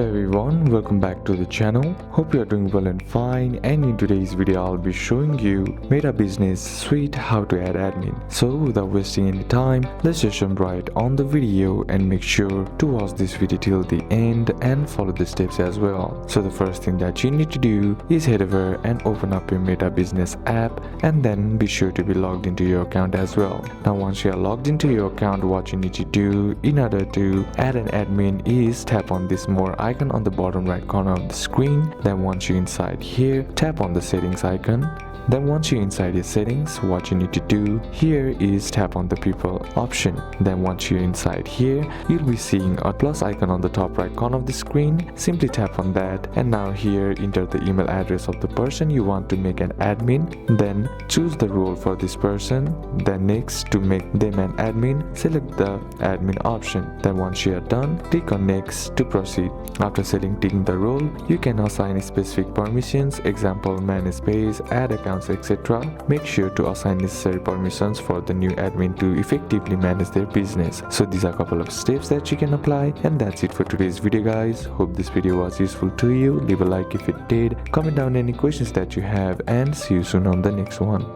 Hello everyone, welcome back to the channel. Hope you are doing well and fine, and in today's video I'll be showing you Meta Business Suite how to add admin. So without wasting any time, let's just jump right on the video and make sure to watch this video till the end and follow the steps as well. So the first thing that you need to do is head over and open up your Meta Business app, and then be sure to be logged into your account as well. Now once you are logged into your account, what you need to do in order to add an admin is tap on this more icon on the bottom right corner of the screen. Then once you're inside here, tap on the settings icon. Then once you're inside your settings, what you need to do here is tap on the people option. Then once you're inside here, you'll be seeing a plus icon on the top right corner of the screen. Simply tap on that, and now here enter the email address of the person you want to make an admin. Then choose the role for this person. Then next, to make them an admin, select the admin option. Then once you are done, click on next to proceed. After selecting the role, you can assign specific permissions, example manage space, add accounts, etc. Make sure to assign necessary permissions for the new admin to effectively manage their business. So these are a couple of steps that you can apply, and that's it for today's video guys. Hope this video was useful to you. Leave a like if it did, comment down any questions that you have, and see you soon on the next one.